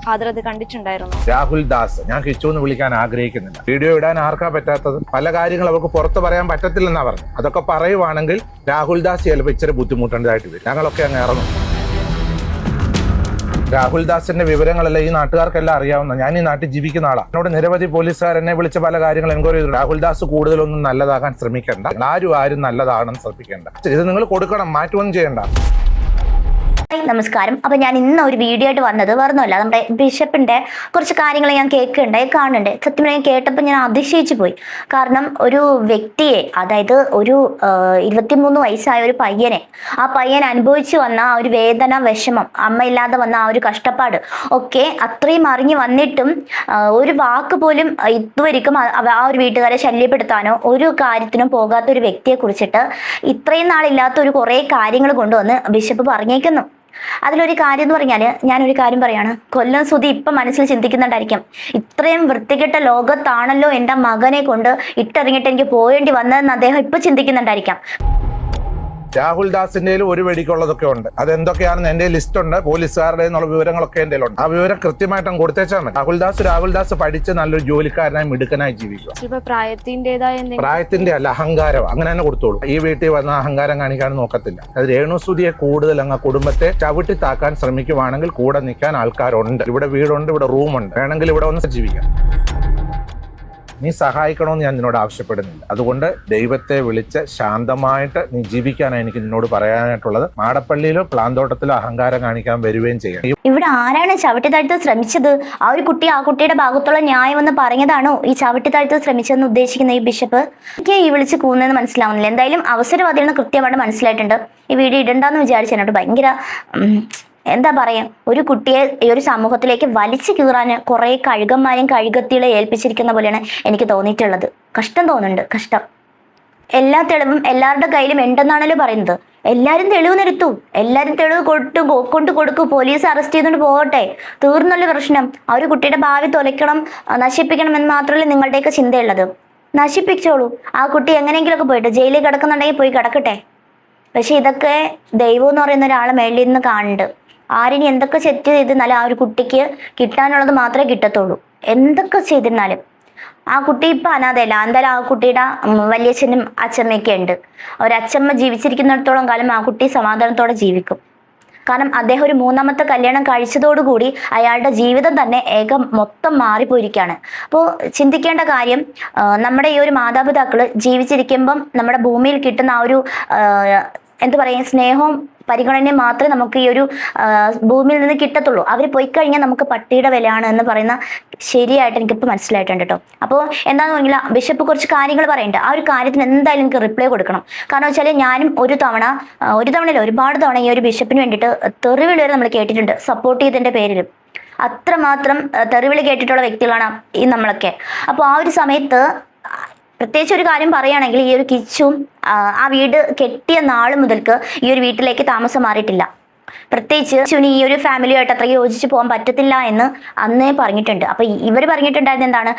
Father അത് കണ്ടിട്ടുണ്ടായിരുന്നു. രാഹുൽ ദാസ് ഞാൻ കിച്ചു എന്ന് വിളിക്കാൻ ആഗ്രഹിക്കുന്നില്ല. വീഡിയോ ഇടാൻ ആർക്കാ പറ്റാത്തത്? പല കാര്യങ്ങൾ അവർക്ക് പുറത്ത് പറയാൻ പറ്റത്തില്ലെന്നാ പറഞ്ഞു. അതൊക്കെ പറയുവാണെങ്കിൽ രാഹുൽ ദാസ് ചിലപ്പോൾ ഇച്ചിരി ബുദ്ധിമുട്ടേണ്ടതായിട്ട് വരും. ഞങ്ങളൊക്കെ അങ്ങ് ഇറങ്ങും. രാഹുൽ ദാസിന്റെ വിവരങ്ങളെല്ലാം ഈ നാട്ടുകാർക്കെല്ലാം അറിയാവുന്ന. ഞാൻ ഈ നാട്ടിൽ ജീവിക്കുന്ന ആളാണ്. എന്നോട് നിരവധി പോലീസുകാർ എന്നെ വിളിച്ച പല കാര്യങ്ങൾ എൻക്വയറി ചെയ്തു. രാഹുൽ ദാസ് കൂടുതലൊന്നും നല്ലതാകാൻ ശ്രമിക്കേണ്ട. ആരും നല്ലതാകണം ശ്രമിക്കേണ്ട. ഇത് നിങ്ങൾ കൊടുക്കണം, മാറ്റമൊന്നും ചെയ്യണ്ട. നമസ്കാരം. അപ്പൊ ഞാൻ ഇന്ന് ഒരു വീഡിയോ ആയിട്ട് വന്നത് വേറൊന്നുമല്ല, നമ്മുടെ ബിഷപ്പിന്റെ കുറച്ച് കാര്യങ്ങൾ ഞാൻ കേൾക്കുന്നുണ്ടായി, കാണുന്നുണ്ട്. സത്യം ഞാൻ കേട്ടപ്പോൾ ഞാൻ അതിശയിച്ചു പോയി. കാരണം ഒരു വ്യക്തിയെ, അതായത് ഒരു 23 വയസ്സായ ഒരു പയ്യനെ, ആ പയ്യൻ അനുഭവിച്ചു വന്ന ആ ഒരു വേദന, വിഷമം, അമ്മയില്ലാതെ വന്ന ആ ഒരു കഷ്ടപ്പാട് ഒക്കെ അത്രയും അറിഞ്ഞു വന്നിട്ടും ഒരു വാക്ക് പോലും ഇതുവരെക്കും ആ ഒരു വീട്ടുകാരെ ശല്യപ്പെടുത്താനോ ഒരു കാര്യത്തിനും പോകാത്ത ഒരു വ്യക്തിയെ കുറിച്ചിട്ട് ഇത്രയും നാളില്ലാത്ത ഒരു കുറേ കാര്യങ്ങൾ കൊണ്ടുവന്ന് ബിഷപ്പ് പറഞ്ഞേക്കുന്നു. അതിലൊരു കാര്യം എന്ന് പറഞ്ഞാൽ, ഞാനൊരു കാര്യം പറയാണ്, കൊല്ലം സുധി ഇപ്പം മനസ്സിൽ ചിന്തിക്കുന്നുണ്ടായിരിക്കും, ഇത്രയും വൃത്തികെട്ട ലോകത്താണല്ലോ എൻ്റെ മകനെ കൊണ്ട് ഇട്ടെറിഞ്ഞിട്ട് എനിക്ക് പോയേണ്ടി വന്നതെന്ന് അദ്ദേഹം ഇപ്പം ചിന്തിക്കുന്നുണ്ടായിരിക്കാം. രാഹുൽ ദാസിന്റെ ഒരു വെടിക്കുള്ളതൊക്കെ ഉണ്ട്. അതെന്തൊക്കെയാണെന്ന് എന്റെ ലിസ്റ്റ് ഉണ്ട്. പോലീസുകാരുടെ എന്നുള്ള വിവരങ്ങളൊക്കെ എന്റെ ഉണ്ട്. ആ വിവരം കൃത്യമായിട്ടും കൊടുത്തേച്ചാൽ മതി. രാഹുൽ ദാസ് പഠിച്ച് നല്ലൊരു ജോലിക്കാരനായി മിടുക്കനായി ജീവിക്കുക. പ്രായത്തിന്റെ അല്ല, അഹങ്കാരം അങ്ങനെ തന്നെ കൊടുത്തോളൂ. ഈ വീട്ടിൽ വന്ന അഹങ്കാരം കാണിക്കാൻ നോക്കത്തില്ല. അത് രേണുസുതിയെ കൂടുതൽ അങ്ങ് കുടുംബത്തെ ചവിട്ടി താക്കാൻ ശ്രമിക്കുവാണെങ്കിൽ കൂടെ നിൽക്കാൻ ആൾക്കാരുണ്ട്. ഇവിടെ വീടുണ്ട്, ഇവിടെ റൂമുണ്ട്. വേണമെങ്കിൽ ഇവിടെ ഒന്ന് ജീവിക്കാം. നീ സഹായിക്കണമെന്ന് ഞാൻ നിന്നോട് ആവശ്യപ്പെടുന്നില്ല. അതുകൊണ്ട് ദൈവത്തെ വിളിച്ച് ശാന്തമായിട്ട് നീ ജീവിക്കാനാണ് എനിക്ക് നിന്നോട് പറയാനായിട്ടുള്ളത്. മാടപ്പള്ളിയിലോ പ്ലാന്തോട്ടത്തിലോ അഹങ്കാരം കാണിക്കാൻ വരികയും ചെയ്യണം. ഇവിടെ ആരാണ് ചവിട്ടി താഴ്ത്താൻ ശ്രമിച്ചത്? ആ കുട്ടിയുടെ ഭാഗത്തുള്ള ന്യായം എന്ന് പറഞ്ഞതാണോ ഈ ചവിട്ടി താഴ്ത്താൻ ശ്രമിച്ചതെന്ന് ഉദ്ദേശിക്കുന്ന ഈ ബിഷപ്പ്? എനിക്ക് ഈ വിളിച്ച് കൂന്നെന്ന് മനസ്സിലാവുന്നില്ല. എന്തായാലും അവസരവാദികളെന്ന് കൃത്യമായിട്ട് മനസ്സിലായിട്ടുണ്ട്. ഈ വീഡിയോ ഇടണ്ടെന്ന് വിചാരിച്ചു ഭയങ്കര എന്താ പറയാ, ഒരു കുട്ടിയെ ഈ ഒരു സമൂഹത്തിലേക്ക് വലിച്ചു കീറാൻ കുറെ കഴുകന്മാരെയും കഴുകത്തികളെ ഏൽപ്പിച്ചിരിക്കുന്ന പോലെയാണ് എനിക്ക് തോന്നിയിട്ടുള്ളത്. കഷ്ടം തോന്നുന്നുണ്ട്, കഷ്ടം. എല്ലാ തെളിവും എല്ലാവരുടെ കയ്യിലും ഉണ്ടെന്നാണല്ലോ പറയുന്നത്. എല്ലാവരും തെളിവ് നിരത്തൂ, എല്ലാവരും തെളിവ് കൊണ്ട് കൊടുക്കൂ, പോലീസ് അറസ്റ്റ് ചെയ്തുകൊണ്ട് പോകട്ടെ, തീർന്നല്ലോ പ്രശ്നം. ആ ഒരു കുട്ടിയുടെ ഭാവി തൊലയ്ക്കണം, നശിപ്പിക്കണം എന്ന് മാത്രമല്ലേ നിങ്ങളുടെയൊക്കെ ചിന്തയുള്ളത്. നശിപ്പിച്ചോളൂ. ആ കുട്ടി എങ്ങനെയെങ്കിലുമൊക്കെ പോയിട്ട് ജയിലിൽ കിടക്കുന്നുണ്ടെങ്കിൽ പോയി കിടക്കട്ടെ. പക്ഷെ ഇതൊക്കെ ദൈവം എന്ന് പറയുന്ന ഒരാളെ മേളിൽ നിന്ന് കാണുന്നുണ്ട്. ആരിനി എന്തൊക്കെ തെറ്റ് ചെയ്തിരുന്നാലും ആ ഒരു കുട്ടിക്ക് കിട്ടാനുള്ളത് മാത്രമേ കിട്ടത്തുള്ളൂ. എന്തൊക്കെ ചെയ്തിരുന്നാലും ആ കുട്ടി ഇപ്പം അനാഥയല്ല. എന്തായാലും ആ കുട്ടിയുടെ വലിയച്ഛനും അച്ഛമ്മയൊക്കെ ഉണ്ട്. ഒരച്ഛമ്മ ജീവിച്ചിരിക്കുന്നിടത്തോളം കാലം ആ കുട്ടി സമാധാനത്തോടെ ജീവിക്കും. കാരണം അദ്ദേഹം ഒരു 3ാമത്തെ കല്യാണം കഴിച്ചതോടുകൂടി അയാളുടെ ജീവിതം തന്നെ മൊത്തം മാറിപ്പോയിരിക്കുകയാണ്. അപ്പോൾ ചിന്തിക്കേണ്ട കാര്യം, നമ്മുടെ ഈ ഒരു മാതാപിതാക്കൾ ജീവിച്ചിരിക്കുമ്പം നമ്മുടെ ഭൂമിയിൽ കിട്ടുന്ന ആ ഒരു എന്താ പറയുക, സ്നേഹവും പരിഗണനയും മാത്രമേ നമുക്ക് ഈ ഒരു ഭൂമിയിൽ നിന്ന് കിട്ടത്തുള്ളൂ. അവർ പോയി കഴിഞ്ഞാൽ നമുക്ക് പട്ടിയുടെ വിലയാണ് എന്ന് പറയുന്ന ശരിയായിട്ട് എനിക്കിപ്പോൾ മനസ്സിലായിട്ടുണ്ട് കേട്ടോ. അപ്പോൾ എന്താണെന്ന് പറഞ്ഞാൽ ബിഷപ്പ് കുറച്ച് കാര്യങ്ങൾ പറയുന്നുണ്ട്. ആ ഒരു കാര്യത്തിന് എന്തായാലും എനിക്ക് റിപ്ലൈ കൊടുക്കണം. കാരണം വെച്ചാൽ ഞാനും ഒരു തവണയല്ല ഒരുപാട് തവണ ഈ ഒരു ബിഷപ്പിന് വേണ്ടിയിട്ട് തെറിവിളി വരെ നമ്മൾ കേട്ടിട്ടുണ്ട്, സപ്പോർട്ട് ചെയ്തതിൻ്റെ പേരിലും. അത്രമാത്രം തെറിവിളി കേട്ടിട്ടുള്ള വ്യക്തികളാണ് ഈ നമ്മളൊക്കെ. അപ്പോൾ ആ ഒരു സമയത്ത് പ്രത്യേകിച്ച് ഒരു കാര്യം പറയുകയാണെങ്കിൽ, ഈ ഒരു കിച്ചും ആ വീട് കെട്ടിയ നാൾ മുതൽക്ക് ഈ ഒരു വീട്ടിലേക്ക് താമസം മാറിയിട്ടില്ല. പ്രത്യേകിച്ച് കിച്ചുവിന് ഈ ഒരു ഫാമിലിയായിട്ട് അത്രയ്ക്ക് യോജിച്ച് പോകാൻ പറ്റത്തില്ല എന്ന് അന്നേ പറഞ്ഞിട്ടുണ്ട്. അപ്പൊ ഇവർ പറഞ്ഞിട്ടുണ്ടായിരുന്നത് എന്താണ്,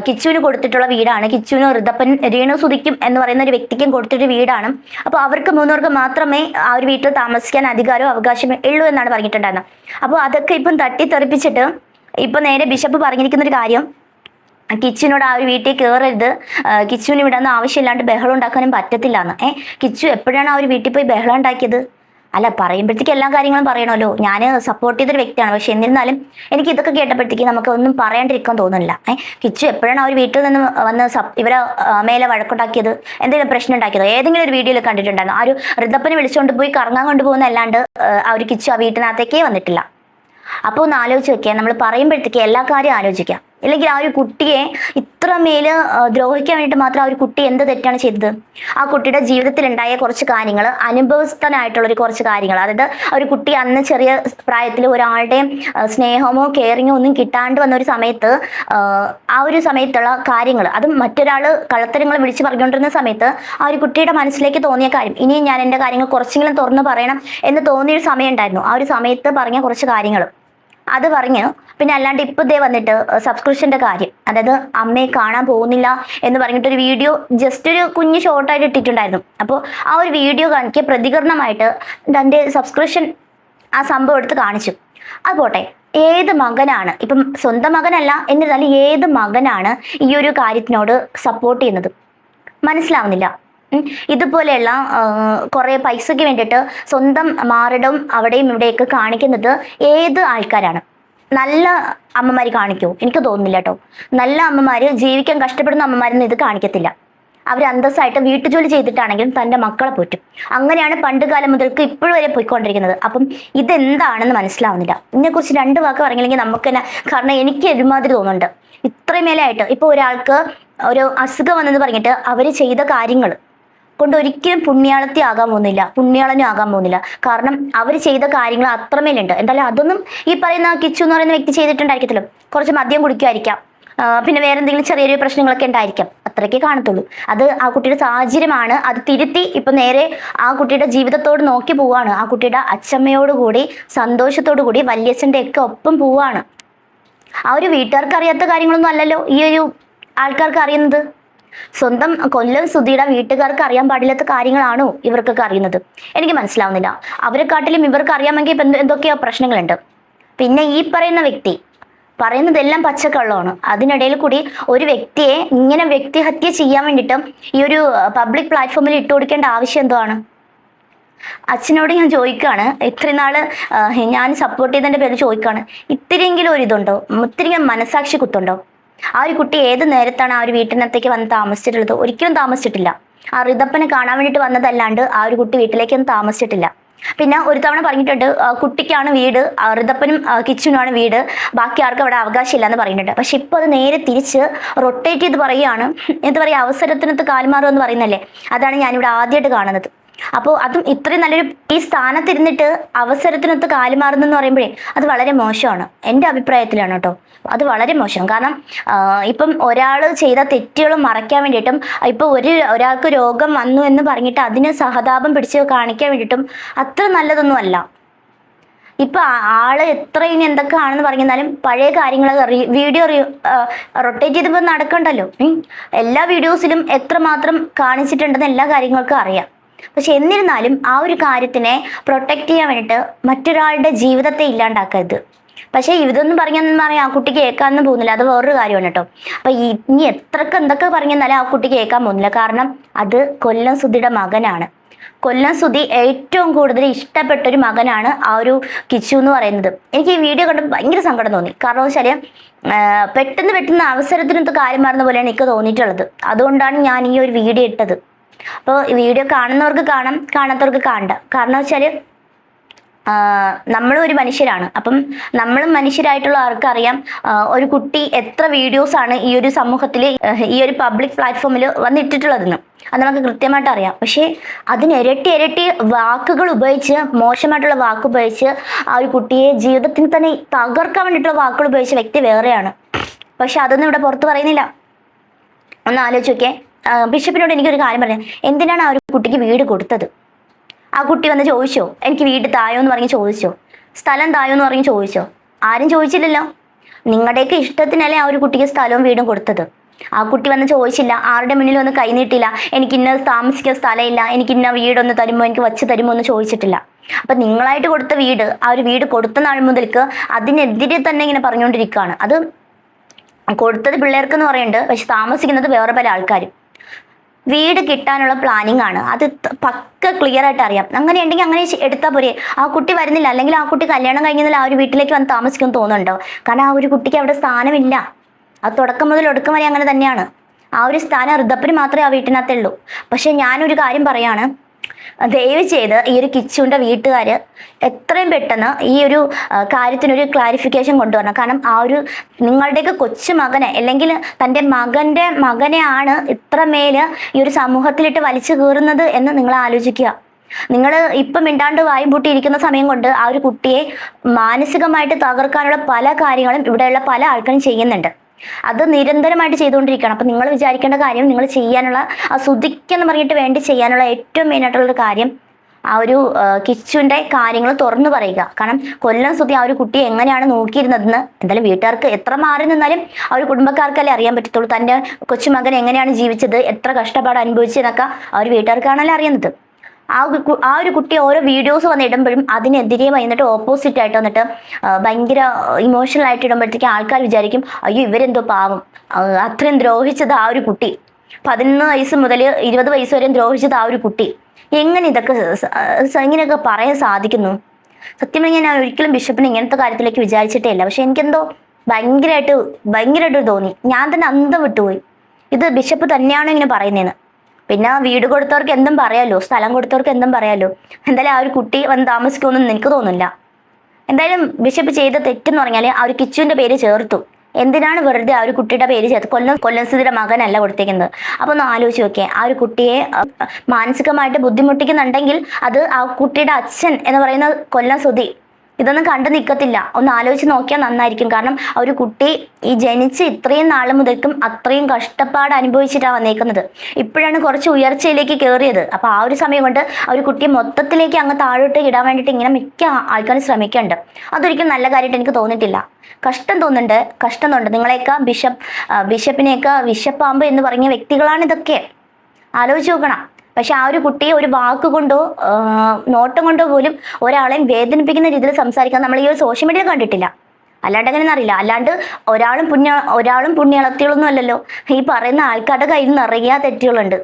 കിച്ചുവിന് കൊടുത്തിട്ടുള്ള വീടാണ്, കിച്ചുവിന് രേണു സുധിക്കും എന്ന് പറയുന്ന ഒരു വ്യക്തിക്കും കൊടുത്തിട്ട് വീടാണ്. അപ്പോൾ അവർക്ക് 3 പേർക്ക് മാത്രമേ ആ ഒരു വീട്ടിൽ താമസിക്കാൻ അധികാരവും അവകാശവും ഉള്ളൂ എന്നാണ് പറഞ്ഞിട്ടുണ്ടായിരുന്നത്. അപ്പോൾ അതൊക്കെ ഇപ്പം തട്ടിത്തെറിപ്പിച്ചിട്ട് ഇപ്പൊ നേരെ ബിഷപ്പ് പറഞ്ഞിരിക്കുന്ന ഒരു കാര്യം, കിച്ചുവിനോട് ആ ഒരു വീട്ടിൽ കയറരുത്, കിച്ചുവിന് ഇവിടെ നിന്ന് ആവശ്യമില്ലാണ്ട് ബഹളം ഉണ്ടാക്കാനും പറ്റത്തില്ല എന്ന്. കിച്ചു എപ്പോഴാണ് ആ ഒരു വീട്ടിൽ പോയി ബഹളം ഉണ്ടാക്കിയത്? അല്ല, പറയുമ്പോഴത്തേക്ക് എല്ലാ കാര്യങ്ങളും പറയണമല്ലോ. ഞാൻ സപ്പോർട്ട് ചെയ്തൊരു വ്യക്തിയാണ്. പക്ഷെ എന്നിരുന്നാലും എനിക്ക് ഇതൊക്കെ കേട്ടപ്പോഴത്തേക്ക് നമുക്ക് ഒന്നും പറയാണ്ടിരിക്കാൻ തോന്നുന്നില്ല. കിച്ചു എപ്പോഴാണ് ആ ഒരു വീട്ടിൽ നിന്ന് വന്ന് ഇവരെ മേലെ വഴക്കുണ്ടാക്കിയത്, എന്തെങ്കിലും പ്രശ്നം ഉണ്ടാക്കിയത് ഏതെങ്കിലും ഒരു വീഡിയോയിൽ കണ്ടിട്ടുണ്ടായിരുന്നു? ആ ഒരു ഋതപ്പനെ വിളിച്ചുകൊണ്ട് പോയി കറങ്ങാൻ കൊണ്ടുപോകുന്ന അല്ലാണ്ട് ആ ഒരു കിച്ചു ആ വീട്ടിനകത്തേക്കേ വന്നിട്ടില്ല. അപ്പോൾ ഒന്ന് ആലോചിച്ച് വെക്കുക, നമ്മൾ പറയുമ്പോഴത്തേക്ക് എല്ലാ കാര്യവും ആലോചിക്കാം. ഇല്ലെങ്കിൽ ആ ഒരു കുട്ടിയെ ഇത്രമേൽ ദ്രോഹിക്കാൻ വേണ്ടിയിട്ട് മാത്രം ആ ഒരു കുട്ടി എന്ത് തെറ്റാണ് ചെയ്തത്? ആ കുട്ടിയുടെ ജീവിതത്തിൽ ഉണ്ടായ കുറച്ച് കാര്യങ്ങൾ, അനുഭവസ്ഥനായിട്ടുള്ളൊരു കുറച്ച് കാര്യങ്ങൾ, അതായത് ഒരു കുട്ടി അന്ന് ചെറിയ പ്രായത്തിൽ ഒരാളുടെയും സ്നേഹമോ കെയറിങ്ങോ ഒന്നും കിട്ടാണ്ട് വന്ന ഒരു സമയത്ത് ആ ഒരു സമയത്തുള്ള കാര്യങ്ങൾ, അതും മറ്റൊരാൾ കള്ളത്തരങ്ങൾ വിളിച്ച് പറഞ്ഞുകൊണ്ടിരുന്ന സമയത്ത് ആ ഒരു കുട്ടിയുടെ മനസ്സിലേക്ക് തോന്നിയ കാര്യം, ഇനിയും ഞാൻ എൻ്റെ കാര്യങ്ങൾ കുറച്ചെങ്കിലും തുറന്ന് പറയണം എന്ന് തോന്നിയൊരു സമയം ഉണ്ടായിരുന്നു. ആ ഒരു സമയത്ത് പറഞ്ഞ കുറച്ച് കാര്യങ്ങൾ അത് പറഞ്ഞ് പിന്നെ അല്ലാണ്ട് ഇപ്പം ഇതേ വന്നിട്ട് സബ്സ്ക്രിപ്ഷൻ്റെ കാര്യം, അതായത് അമ്മയെ കാണാൻ പോകുന്നില്ല എന്ന് പറഞ്ഞിട്ടൊരു വീഡിയോ ജസ്റ്റ് ഒരു കുഞ്ഞ് ഷോർട്ടായിട്ട് ഇട്ടിട്ടുണ്ടായിരുന്നു. അപ്പോൾ ആ ഒരു വീഡിയോ കാണിക്കുക പ്രതികരണമായിട്ട് തൻ്റെ സബ്സ്ക്രിപ്ഷൻ ആ സംഭവം എടുത്ത് കാണിച്ചു. അത് പോട്ടെ, ഏത് മകനാണ്, ഇപ്പം സ്വന്തം മകനല്ല എന്നിരുന്നാലും ഏത് മകനാണ് ഈ ഒരു കാര്യത്തിനോട് സപ്പോർട്ട് ചെയ്യുന്നത്? മനസ്സിലാവുന്നില്ല. ഇതുപോലെയുള്ള കുറേ പൈസയ്ക്ക് വേണ്ടിയിട്ട് സ്വന്തം മാറിടം അവിടെയും ഇവിടെയൊക്കെ കാണിക്കുന്നത് ഏത് ആൾക്കാരാണ്? നല്ല അമ്മമാർ കാണിക്കുമോ? എനിക്ക് തോന്നുന്നില്ല കേട്ടോ. നല്ല അമ്മമാർ, ജീവിക്കാൻ കഷ്ടപ്പെടുന്ന അമ്മമാരൊന്നും ഇത് കാണിക്കത്തില്ല. അവർ അന്തസ്സായിട്ട് വീട്ടുജോലി ചെയ്തിട്ടാണെങ്കിലും തൻ്റെ മക്കളെ പോറ്റും. അങ്ങനെയാണ് പണ്ട് കാലം മുതൽക്ക് ഇപ്പോഴും വരെ പോയിക്കൊണ്ടിരിക്കുന്നത്. അപ്പം ഇതെന്താണെന്ന് മനസ്സിലാവുന്നില്ല. ഇതിനെക്കുറിച്ച് 2 വാക്ക് പറഞ്ഞില്ലെങ്കിൽ നമുക്ക് തന്നെ, കാരണം എനിക്ക് ഒരുമാതിരി തോന്നുന്നുണ്ട്. ഇത്രയും മേലായിട്ട് ഇപ്പോൾ ഒരാൾക്ക് ഒരു അസുഖം വന്നെന്ന് പറഞ്ഞിട്ട് അവർ ചെയ്ത കാര്യങ്ങൾ കൊണ്ട് ഒരിക്കലും പുണ്യാളത്തി ആകാൻ പോകുന്നില്ല, പുണ്യാളനും ആകാൻ പോകുന്നില്ല. കാരണം അവർ ചെയ്ത കാര്യങ്ങൾ അത്രമേലുണ്ട്. എന്തായാലും അതൊന്നും ഈ പറയുന്ന കിച്ചു എന്ന് പറയുന്ന വ്യക്തി ചെയ്തിട്ടുണ്ടായിരിക്കത്തില്ലോ. കുറച്ച് മദ്യം കുടിക്കുമായിരിക്കാം, പിന്നെ വേറെ എന്തെങ്കിലും ചെറിയൊരു പ്രശ്നങ്ങളൊക്കെ ഉണ്ടായിരിക്കാം, അത്രയ്ക്കേ കാണത്തുള്ളൂ. അത് ആ കുട്ടിയുടെ സാഹചര്യമാണ്. അത് തിരുത്തി ഇപ്പൊ നേരെ ആ കുട്ടിയുടെ ജീവിതത്തോട് നോക്കി പോവാണ്. ആ കുട്ടിയുടെ അച്ഛമ്മയോടുകൂടി സന്തോഷത്തോടു കൂടി വല്യച്ഛൻ്റെ ഒക്കെ ഒപ്പം പോവാണ്. ആ ഒരു വീട്ടുകാർക്ക് അറിയാത്ത കാര്യങ്ങളൊന്നും അല്ലല്ലോ ഈ ഒരു ആൾക്കാർക്ക് അറിയുന്നത്. സ്വന്തം കൊല്ലം സുധിയുടെ വീട്ടുകാർക്ക് അറിയാൻ പാടില്ലാത്ത കാര്യങ്ങളാണോ ഇവർക്കൊക്കെ അറിയുന്നത്? എനിക്ക് മനസ്സിലാവുന്നില്ല. അവരെക്കാട്ടിലും ഇവർക്ക് അറിയാമെങ്കിൽ ഇപ്പം എന്തൊക്കെയോ പ്രശ്നങ്ങളുണ്ട്. പിന്നെ ഈ പറയുന്ന വ്യക്തി പറയുന്നതെല്ലാം പച്ചക്കള്ളമാണ്. അതിനിടയിൽ കൂടി ഒരു വ്യക്തിയെ ഇങ്ങനെ വ്യക്തിഹത്യ ചെയ്യാൻ വേണ്ടിയിട്ടും ഈ ഒരു പബ്ലിക് പ്ലാറ്റ്ഫോമിൽ ഇട്ട് കൊടുക്കേണ്ട ആവശ്യം എന്താണ്? അച്ഛനോട് ഞാൻ ചോദിക്കുകയാണ്, ഇത്രയും നാള് ഞാൻ സപ്പോർട്ട് ചെയ്തതിൻ്റെ പേര് ചോദിക്കുകയാണ്, ഇത്തിരിയെങ്കിലും ഒരു ഇതുണ്ടോ? ഇത്തിരിയെങ്കിലും മനസാക്ഷി കുത്തുണ്ടോ? ആ ഒരു കുട്ടി ഏത് നേരത്താണ് ആ ഒരു വീട്ടിനകത്തേക്ക് വന്ന് താമസിച്ചിട്ടുള്ളത്? ഒരിക്കലും താമസിച്ചിട്ടില്ല. ആ റിതപ്പനെ കാണാൻ വേണ്ടിയിട്ട് വന്നതല്ലാണ്ട് ആ ഒരു കുട്ടി വീട്ടിലേക്കൊന്നും താമസിച്ചിട്ടില്ല. പിന്നെ ഒരു തവണ പറഞ്ഞിട്ടുണ്ട്, കുട്ടിക്കാണ് വീട്, റിതപ്പനും കിച്ചുനുമാണ് വീട്, ബാക്കി ആർക്കും അവിടെ അവകാശമില്ല എന്ന് പറയുന്നുണ്ട്. പക്ഷെ ഇപ്പോൾ അത് നേരെ തിരിച്ച് റൊട്ടേറ്റ് ചെയ്ത് പറയുകയാണ്. എന്താ പറയുക, അവസരത്തിനകത്ത് കാൽമാറുക എന്ന് പറയുന്നല്ലേ, അതാണ് ഞാനിവിടെ ആദ്യമായിട്ട് കാണുന്നത്. അപ്പോൾ അതും ഇത്രയും നല്ലൊരു ഈ സ്ഥാനത്തിരുന്നിട്ട് അവസരത്തിനൊത്ത് കാലുമാറുന്നെന്ന് പറയുമ്പോഴേ അത് വളരെ മോശമാണ്. എൻ്റെ അഭിപ്രായത്തിലാണ് കേട്ടോ, അത് വളരെ മോശം. കാരണം ഇപ്പം ഒരാൾ ചെയ്ത തെറ്റുകൾ മറയ്ക്കാൻ വേണ്ടിയിട്ടും ഇപ്പം ഒരാൾക്ക് രോഗം വന്നു എന്ന് പറഞ്ഞിട്ട് അതിന് സഹതാപം പിടിച്ച് കാണിക്കാൻ വേണ്ടിയിട്ടും അത്ര നല്ലതൊന്നും അല്ല. ഇപ്പൊ ആള് എത്ര ഇനി എന്തൊക്കെ ആണെന്ന് പറഞ്ഞാലും പഴയ കാര്യങ്ങൾ വീഡിയോ റൊട്ടേറ്റ് ചെയ്തപ്പോൾ നടക്കണ്ടല്ലോ. എല്ലാ വീഡിയോസിലും എത്രമാത്രം കാണിച്ചിട്ടുണ്ടെന്ന് എല്ലാ കാര്യങ്ങൾക്കും അറിയാം. പക്ഷെ എന്നിരുന്നാലും ആ ഒരു കാര്യത്തിനെ പ്രൊട്ടക്റ്റ് ചെയ്യാൻ വേണ്ടിയിട്ട് മറ്റൊരാളുടെ ജീവിതത്തെ ഇല്ലാണ്ടാക്കരുത്. പക്ഷേ ഇതൊന്നും പറഞ്ഞെന്ന് പറയാം ആ കുട്ടി കേൾക്കാനൊന്നും പോകുന്നില്ല, അത് വേറൊരു കാര്യമാണ് കേട്ടോ. അപ്പൊ ഇനി എത്രക്ക് എന്തൊക്കെ പറഞ്ഞെന്നാലും ആ കുട്ടി കേൾക്കാൻ പോകുന്നില്ല. കാരണം അത് കൊല്ലം സുധിയുടെ മകനാണ്. കൊല്ലം സുധി ഏറ്റവും കൂടുതൽ ഇഷ്ടപ്പെട്ടൊരു മകനാണ് ആ ഒരു കിച്ചു എന്ന് പറയുന്നത്. എനിക്ക് ഈ വീഡിയോ കണ്ടപ്പോൾ ഭയങ്കര സങ്കടം തോന്നി. കാരണം വെച്ചാൽ പെട്ടെന്ന് അവസരത്തിനൊത്ത് കാര്യം മാറുന്ന പോലെയാണ് എനിക്ക് തോന്നിയിട്ടുള്ളത്. അതുകൊണ്ടാണ് ഞാൻ ഈ ഒരു വീഡിയോ ഇട്ടത്. അപ്പോൾ ഈ വീഡിയോ കാണുന്നവർക്ക് കാണാം, കാണാത്തവർക്ക് കാണണ്ട. കാരണം വെച്ചാൽ നമ്മളും ഒരു മനുഷ്യരാണ്. അപ്പം നമ്മളും മനുഷ്യരായിട്ടുള്ള ആർക്കറിയാം ഒരു കുട്ടി എത്ര വീഡിയോസാണ് ഈ ഒരു സമൂഹത്തിൽ ഈ ഒരു പബ്ലിക് പ്ലാറ്റ്ഫോമിൽ വന്നിട്ടിട്ടുള്ളതെന്ന്. അത് നമുക്ക് കൃത്യമായിട്ട് അറിയാം. പക്ഷേ അതിന് ഇരട്ടി വാക്കുകൾ ഉപയോഗിച്ച്, മോശമായിട്ടുള്ള വാക്ക് ഉപയോഗിച്ച് ആ ഒരു കുട്ടിയെ ജീവിതത്തിന് തന്നെ തകർക്കാൻ വേണ്ടിയിട്ടുള്ള വാക്കുകൾ ഉപയോഗിച്ച വ്യക്തി വേറെയാണ്. പക്ഷെ അതൊന്നും ഇവിടെ പുറത്ത് പറയുന്നില്ല. ഒന്ന് ആലോചിച്ച് നോക്കിയേ. ബിഷപ്പിനോട് എനിക്കൊരു കാര്യം പറയാം, എന്തിനാണ് ആ ഒരു കുട്ടിക്ക് വീട് കൊടുത്തത്? ആ കുട്ടി വന്ന് ചോദിച്ചോ എനിക്ക് വീട് തായോ എന്ന് പറഞ്ഞ് ചോദിച്ചോ? സ്ഥലം തായോ എന്ന് പറഞ്ഞ് ചോദിച്ചോ? ആരും ചോദിച്ചില്ലല്ലോ. നിങ്ങളുടെയൊക്കെ ഇഷ്ടത്തിനല്ലേ ആ ഒരു കുട്ടിക്ക് സ്ഥലവും വീടും കൊടുത്തത്. ആ കുട്ടി വന്ന് ചോദിച്ചില്ല, ആരുടെ മുന്നിൽ വന്ന് കൈനീട്ടില്ല, എനിക്ക് ഇന്ന താമസിക്കാൻ സ്ഥലമില്ല, എനിക്ക് ഇന്ന വീടൊന്ന് തരുമോ, എനിക്ക് വച്ച് തരുമോ എന്ന് ചോദിച്ചിട്ടില്ല. അപ്പം നിങ്ങളായിട്ട് കൊടുത്ത വീട്, ആ ഒരു വീട് കൊടുത്ത നാൾ മുതൽക്ക് അതിനെതിരെ തന്നെ ഇങ്ങനെ പറഞ്ഞുകൊണ്ടിരിക്കുകയാണ്. അത് കൊടുത്തത് പിള്ളേർക്കെന്ന് പറയുന്നുണ്ട്, പക്ഷെ താമസിക്കുന്നത് വേറെ പല ആൾക്കാരും. വീട് കിട്ടാനുള്ള പ്ലാനിങ് ആണ്, അത് പക്ക ക്ലിയർ ആയിട്ട് അറിയാം. അങ്ങനെ ഉണ്ടെങ്കിൽ അങ്ങനെ എടുത്താൽ പോരെ. ആ കുട്ടി വരുന്നില്ല, അല്ലെങ്കിൽ ആ കുട്ടി കല്യാണം കഴിഞ്ഞാൽ ആ ഒരു വീട്ടിലേക്ക് വന്ന് താമസിക്കുമെന്ന് തോന്നുന്നുണ്ടോ? കാരണം ആ ഒരു കുട്ടിക്ക് അവിടെ സ്ഥാനമില്ല. അത് തുടക്കം മുതൽ ഒടുക്കം വരെ അങ്ങനെ തന്നെയാണ്. ആ ഒരു സ്ഥാനം ഋതപ്പിന് മാത്രമേ ആ വീട്ടിനകത്തുള്ളൂ. പക്ഷെ ഞാനൊരു കാര്യം പറയാണ്, ദയവ് ചെയ്ത് ഈ ഒരു കിച്ചുവിൻ്റെ വീട്ടുകാർ എത്രയും പെട്ടെന്ന് ഈ ഒരു കാര്യത്തിനൊരു ക്ലാരിഫിക്കേഷൻ കൊണ്ടുവരണം. കാരണം ആ ഒരു നിങ്ങളുടെയൊക്കെ കൊച്ചു മകനെ, അല്ലെങ്കിൽ തൻ്റെ മകനെയാണ് ഇത്രമേൽ ഈ ഒരു സമൂഹത്തിലിട്ട് വലിച്ചു കീറുന്നത് എന്ന് നിങ്ങൾ ആലോചിക്കുക. നിങ്ങൾ ഇപ്പം മിണ്ടാണ്ട് വായും പൂട്ടിയിരിക്കുന്ന സമയം കൊണ്ട് ആ ഒരു കുട്ടിയെ മാനസികമായിട്ട് തകർക്കാനുള്ള പല കാര്യങ്ങളും ഇവിടെയുള്ള പല ആൾക്കാരും ചെയ്യുന്നുണ്ട്. അത് നിരന്തരമായിട്ട് ചെയ്തുകൊണ്ടിരിക്കുകയാണ്. അപ്പം നിങ്ങൾ വിചാരിക്കേണ്ട കാര്യം, നിങ്ങൾ ചെയ്യാനുള്ള ആ സുധിക്കെന്ന് പറഞ്ഞിട്ട് വേണ്ടി ചെയ്യാനുള്ള ഏറ്റവും മെയിനായിട്ടുള്ളൊരു കാര്യം ആ ഒരു കിച്ചുവിൻ്റെ കാര്യങ്ങൾ തുറന്നു പറയുക. കാരണം കൊല്ലം സുധി ആ ഒരു കുട്ടിയെ എങ്ങനെയാണ് നോക്കിയിരുന്നതെന്ന് എന്തായാലും വീട്ടുകാർക്ക് എത്ര മാറി നിന്നാലും ആ ഒരു കുടുംബക്കാർക്കല്ലേ അറിയാൻ പറ്റത്തുള്ളൂ. തൻ്റെ കൊച്ചുമകൻ എങ്ങനെയാണ് ജീവിച്ചത്, എത്ര കഷ്ടപ്പാട് അനുഭവിച്ചതെന്നൊക്കെ ആ ഒരു വീട്ടുകാർക്കാണല്ലോ അറിയുന്നത്. ആ ഒരു കുട്ടി ഓരോ വീഡിയോസ് വന്ന് ഇടുമ്പോഴും അതിനെതിരെ വന്നിട്ട് ഓപ്പോസിറ്റ് ആയിട്ട് വന്നിട്ട് ഭയങ്കര ഇമോഷണൽ ആയിട്ട് ഇടുമ്പോഴത്തേക്ക് ആൾക്കാർ വിചാരിക്കും അയ്യോ ഇവരെന്തോ പാവം, അത്രയും ദ്രോഹിച്ചത് ആ ഒരു കുട്ടി, 11 വയസ്സ് മുതൽ 20 വയസ്സ് വരെ ദ്രോഹിച്ചത് ആ ഒരു കുട്ടി. എങ്ങനെ ഇങ്ങനെയൊക്കെ പറയാൻ സാധിക്കുന്നു? സത്യം പറഞ്ഞാൽ ഞാൻ ഒരിക്കലും ബിഷപ്പിനെ ഇങ്ങനത്തെ കാര്യത്തിലേക്ക് വിചാരിച്ചിട്ടേ ഇല്ല. പക്ഷെ എനിക്കെന്തോ ഭയങ്കരമായിട്ട് തോന്നി. ഞാൻ തന്നെ അന്തം വിട്ടുപോയി, ഇത് ബിഷപ്പ് തന്നെയാണോ ഇങ്ങനെ പറയുന്നതെന്ന്. പിന്നെ വീട് കൊടുത്തവർക്ക് എന്തും പറയാലോ, സ്ഥലം കൊടുത്തവർക്ക് എന്തും പറയാലോ. എന്തായാലും ആ ഒരു കുട്ടി വന്ന് താമസിക്കുമെന്നൊന്നും എനിക്ക് തോന്നുന്നില്ല. എന്തായാലും ബിഷപ്പ് ചെയ്ത തെറ്റെന്ന് പറഞ്ഞാൽ ആ ഒരു കിച്ചുവിന്റെ പേര് ചേർത്തു. എന്തിനാണ് വെറുതെ ആ ഒരു കുട്ടിയുടെ പേര് ചേർത്ത്? കൊല്ലം സുധിയുടെ മകനല്ല കൊടുത്തേക്കുന്നത്. അപ്പൊ ഒന്ന് ആലോചിച്ച് നോക്കിയേ, ആ ഒരു കുട്ടിയെ മാനസികമായിട്ട് ബുദ്ധിമുട്ടിക്കുന്നുണ്ടെങ്കിൽ അത് ആ കുട്ടിയുടെ അച്ഛൻ എന്ന് പറയുന്ന കൊല്ലം സുധി ഇതൊന്നും കണ്ടു നിൽക്കത്തില്ല. ഒന്ന് ആലോചിച്ച് നോക്കിയാൽ നന്നായിരിക്കും. കാരണം ആ ഒരു കുട്ടി ഈ ജനിച്ച് ഇത്രയും നാൾ മുതൽക്കും അത്രയും കഷ്ടപ്പാട് അനുഭവിച്ചിട്ടാണ് വന്നേക്കുന്നത്. ഇപ്പോഴാണ് കുറച്ച് ഉയർച്ചയിലേക്ക് കയറിയത്. അപ്പൊ ആ ഒരു സമയം കൊണ്ട് ആ ഒരു കുട്ടിയെ മൊത്തത്തിലേക്ക് അങ്ങ് താഴോട്ട് ഇടാൻ വേണ്ടിയിട്ട് ഇങ്ങനെ മിക്ക ആൾക്കാരും ശ്രമിക്കുന്നുണ്ട്. അതൊരിക്കലും നല്ല കാര്യമായിട്ട് എനിക്ക് തോന്നിയിട്ടില്ല. കഷ്ടം തോന്നുന്നുണ്ട്. നിങ്ങളെയൊക്കെ ബിഷപ്പിനെയൊക്കെ വിഷപ്പാമ്പ് എന്ന് പറഞ്ഞ വ്യക്തികളാണ് ഇതൊക്കെ. ആലോചിച്ച് നോക്കണം. പക്ഷെ ആ ഒരു കുട്ടിയെ ഒരു വാക്ക് കൊണ്ടോ നോട്ടം കൊണ്ടോ പോലും ഒരാളെയും വേദനിപ്പിക്കുന്ന രീതിയിൽ സംസാരിക്കാൻ നമ്മൾ ഈ ഒരു സോഷ്യൽ മീഡിയയിൽ കണ്ടിട്ടില്ല. അല്ലാണ്ട് എങ്ങനെയെന്ന് അറിയില്ല. അല്ലാണ്ട് ഒരാളും പുണ്യാളത്തികളൊന്നും അല്ലല്ലോ. ഈ പറയുന്ന ആൾക്കാരുടെ കയ്യിൽ നിറയെ തെറ്റുകളുണ്ട്.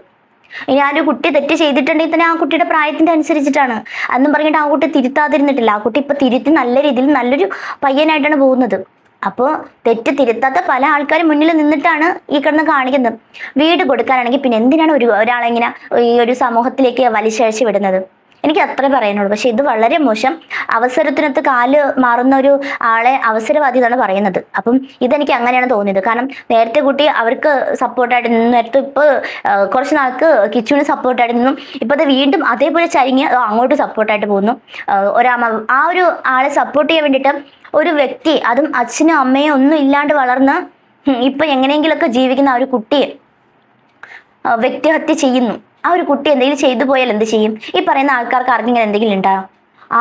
ഇനി ആ ഒരു കുട്ടി തെറ്റ് ചെയ്തിട്ടുണ്ടെങ്കിൽ തന്നെ ആ കുട്ടിയുടെ പ്രായത്തിന്റെ അനുസരിച്ചിട്ടാണ് അന്നും പറഞ്ഞിട്ട് ആ കുട്ടി തിരുത്താതിരുന്നിട്ടില്ല. ആ കുട്ടി ഇപ്പൊ തിരുത്തി നല്ല രീതിയിൽ നല്ലൊരു പയ്യനായിട്ടാണ് പോകുന്നത്. അപ്പോൾ തെറ്റ് തിരുത്താത്ത പല ആൾക്കാരും മുന്നിൽ നിന്നിട്ടാണ് ഈ കിടന്ന് കാണിക്കുന്നത്. വീട് കൊടുക്കാനാണെങ്കിൽ പിന്നെ എന്തിനാണ് ഒരാളെങ്ങനെ ഈ ഒരു സമൂഹത്തിലേക്ക് വലിച്ചഴച്ച് വിടുന്നത്? എനിക്ക് അത്രേ പറയാനുള്ളൂ. പക്ഷെ ഇത് വളരെ മോശം. അവസരത്തിനൊത്ത് കാല് മാറുന്ന ഒരു ആളെ അവസരവാദി എന്നാണ് പറയുന്നത്. അപ്പം ഇതെനിക്ക് അങ്ങനെയാണ് തോന്നിയത്. കാരണം നേരത്തെ കുട്ടി അവർക്ക് സപ്പോർട്ടായിട്ട് നിന്നു, നേരത്തെ ഇപ്പോൾ കുറച്ച് നാൾക്ക് കിച്ചുവിന് സപ്പോർട്ടായിട്ട് നിന്നു. ഇപ്പൊ അത് വീണ്ടും അതേപോലെ ചരിഞ്ഞ് അങ്ങോട്ട് സപ്പോർട്ടായിട്ട് പോകുന്നു. ആ ഒരു ആളെ സപ്പോർട്ട് ചെയ്യാൻ വേണ്ടിയിട്ട് ഒരു വ്യക്തി, അതും അച്ഛനും അമ്മയും ഒന്നും ഇല്ലാണ്ട് വളർന്ന് ഇപ്പൊ എങ്ങനെയെങ്കിലൊക്കെ ജീവിക്കുന്ന ആ ഒരു കുട്ടിയെ വ്യക്തിഹത്യ ചെയ്യുന്നു. ആ ഒരു കുട്ടി എന്തെങ്കിലും ചെയ്തു പോയാൽ എന്ത് ചെയ്യും? ഈ പറയുന്ന ആൾക്കാർക്ക് ആർക്കെങ്കിലും എന്തെങ്കിലും ഉണ്ടാകും?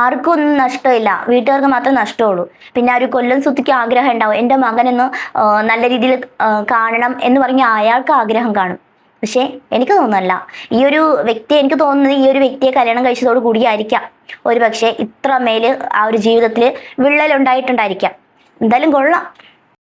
ആർക്കും ഒന്നും നഷ്ടമില്ല, വീട്ടുകാർക്ക് മാത്രമേ നഷ്ടമുള്ളൂ. പിന്നെ ആ ഒരു കൊല്ലം സുധിക്ക് ആഗ്രഹം ഉണ്ടാവും, എൻ്റെ മകനൊന്ന് നല്ല രീതിയിൽ കാണണം എന്ന് പറഞ്ഞ അയാൾക്ക് ആഗ്രഹം കാണും. പക്ഷെ എനിക്ക് തോന്നുന്നല്ല, ഈ ഒരു വ്യക്തി, എനിക്ക് തോന്നുന്നത് ഈ ഒരു വ്യക്തിയെ കല്യാണം കഴിച്ചതോട് കൂടിയായിരിക്കാം ഒരു പക്ഷേ ഇത്ര മേല് ആ ഒരു ജീവിതത്തിൽ വിള്ളലുണ്ടായിട്ടുണ്ടായിരിക്കാം. എന്തായാലും കൊള്ളാം.